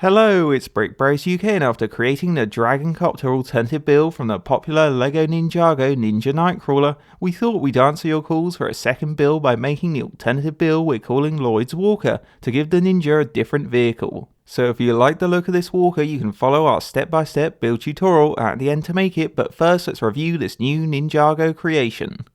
Hello, it's BrickBros UK, and after creating the Dragon Copter alternative build from the popular LEGO Ninjago Ninja Nightcrawler, we thought we'd answer your calls for a second build by making the alternative build we're calling Lloyd's Walker, to give the Ninja a different vehicle. So if you like the look of this walker, you can follow our step-by-step build tutorial at the end to make it, but first let's review this new Ninjago creation.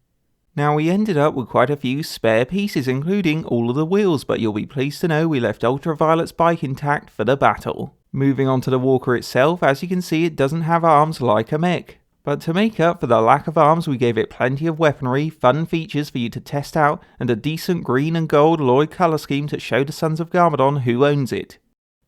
Now we ended up with quite a few spare pieces, including all of the wheels, but you'll be pleased to know we left Ultraviolet's bike intact for the battle. Moving on to the walker itself, as you can see it doesn't have arms like a mech. But to make up for the lack of arms, we gave it plenty of weaponry, fun features for you to test out, and a decent green and gold Lloyd colour scheme to show the Sons of Garmadon who owns it.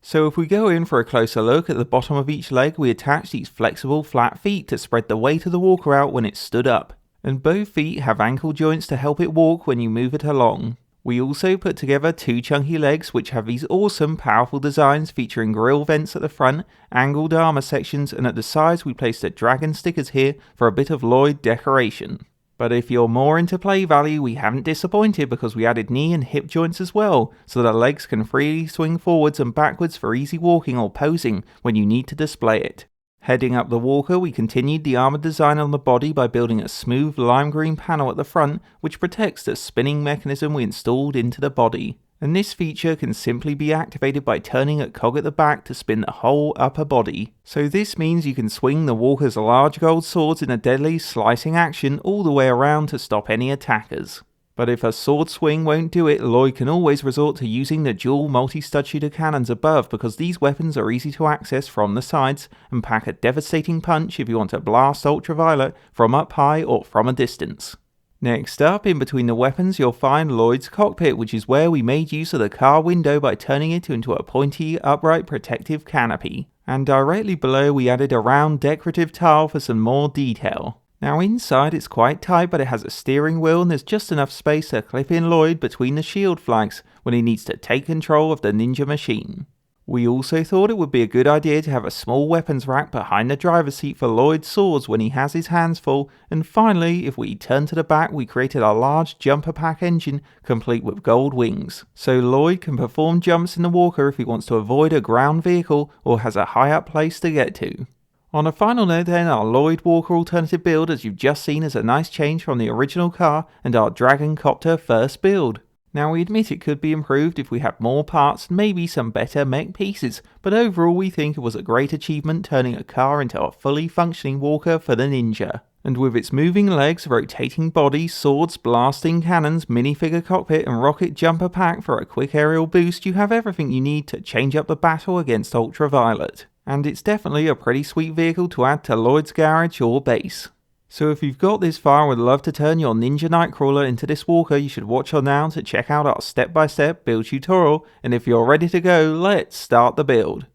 So if we go in for a closer look, at the bottom of each leg we attach these flexible flat feet to spread the weight of the walker out when it stood up. And both feet have ankle joints to help it walk when you move it along. We also put together two chunky legs which have these awesome powerful designs featuring grille vents at the front, angled armor sections, and at the sides we placed the dragon stickers here for a bit of Lloyd decoration. But if you're more into play value, we haven't disappointed because we added knee and hip joints as well, so the legs can freely swing forwards and backwards for easy walking or posing when you need to display it. Heading up the walker, we continued the armoured design on the body by building a smooth lime green panel at the front which protects the spinning mechanism we installed into the body. And this feature can simply be activated by turning a cog at the back to spin the whole upper body. So this means you can swing the walker's large gold swords in a deadly slicing action all the way around to stop any attackers. But if a sword swing won't do it, Lloyd can always resort to using the dual multi-stud shooter cannons above, because these weapons are easy to access from the sides and pack a devastating punch if you want to blast Ultraviolet from up high or from a distance. Next up, in between the weapons, you'll find Lloyd's Cockpit, which is where we made use of the car window by turning it into a pointy, upright protective canopy. And directly below we added a round decorative tile for some more detail. Now inside it's quite tight, but it has a steering wheel and there's just enough space to clip in Lloyd between the shield flags when he needs to take control of the ninja machine. We also thought it would be a good idea to have a small weapons rack behind the driver's seat for Lloyd's swords when he has his hands full, and finally, if we turn to the back, we created a large jumper pack engine complete with gold wings. So Lloyd can perform jumps in the walker if he wants to avoid a ground vehicle or has a high up place to get to. On a final note then, our Lloyd Walker alternative build, as you've just seen, is a nice change from the original car and our Dragon Copter first build. Now we admit it could be improved if we had more parts and maybe some better mech pieces, but overall we think it was a great achievement turning a car into a fully functioning walker for the Ninja. And with its moving legs, rotating body, swords, blasting cannons, minifigure cockpit and rocket jumper pack for a quick aerial boost, you have everything you need to change up the battle against Ultraviolet. And it's definitely a pretty sweet vehicle to add to Lloyd's garage or base. So if you've got this far and would love to turn your Ninja Nightcrawler into this walker, you should watch on now to check out our step-by-step build tutorial, and if you're ready to go, let's start the build.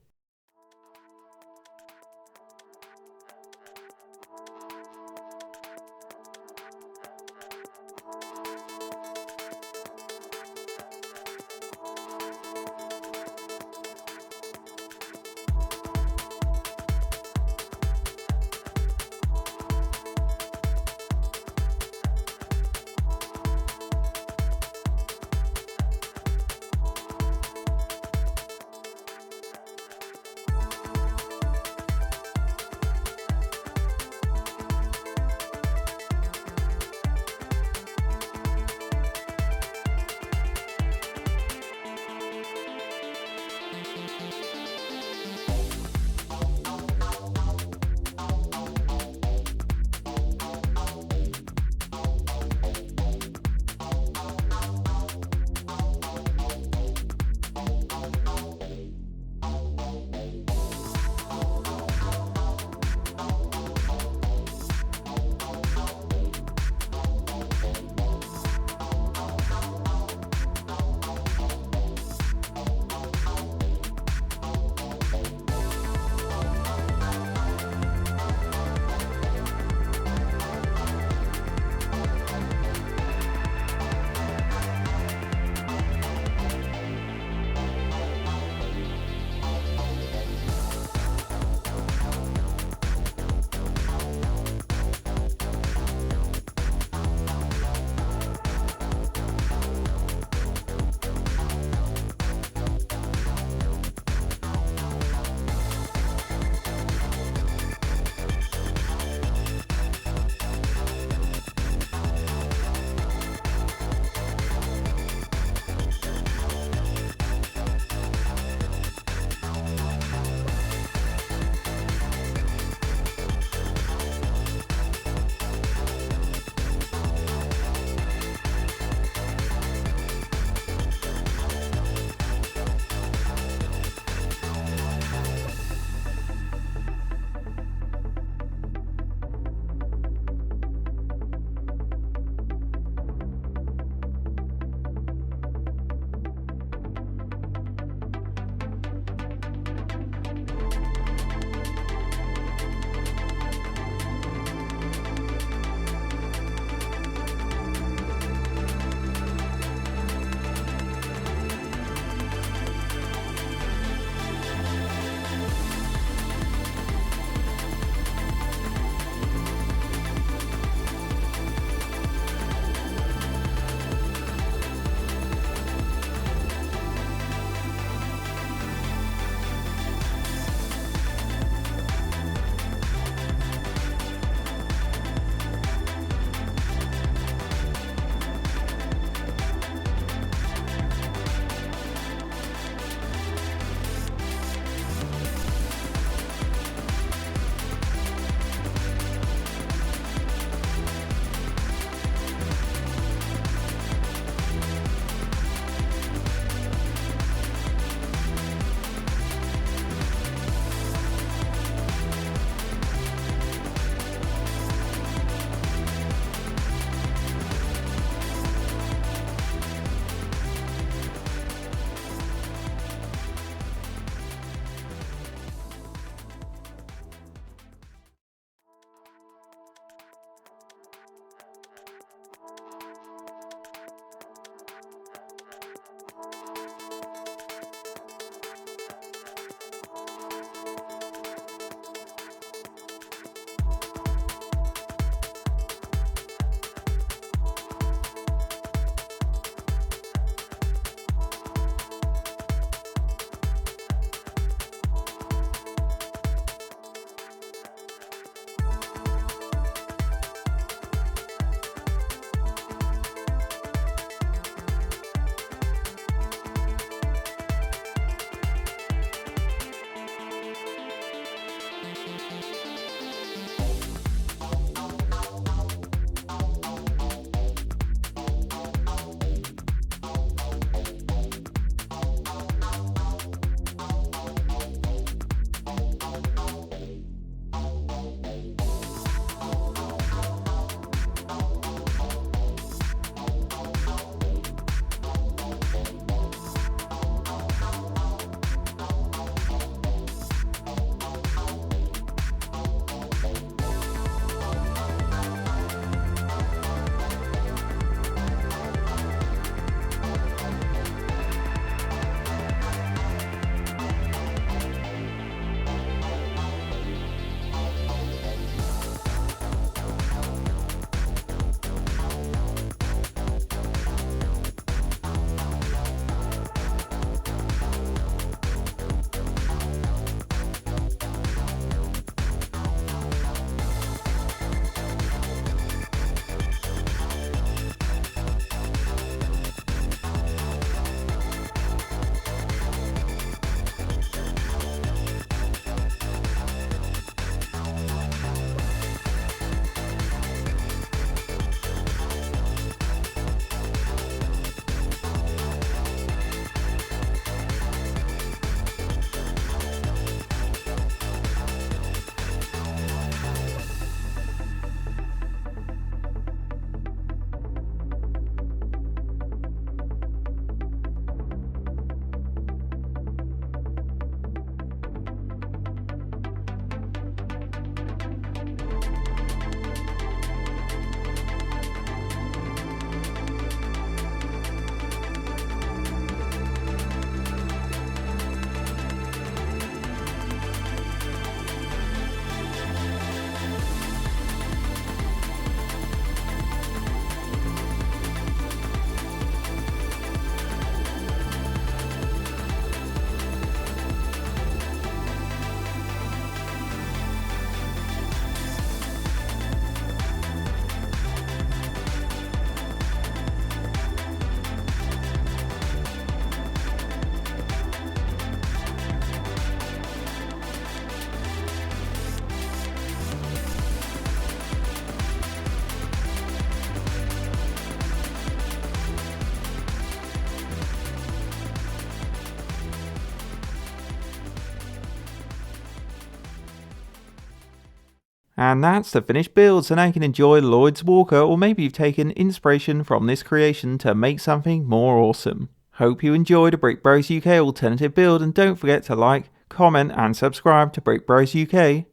And that's the finished build, so now you can enjoy Lloyd's Walker, or maybe you've taken inspiration from this creation to make something more awesome. Hope you enjoyed a BrickBros UK alternative build, and don't forget to like, comment and subscribe to BrickBros UK.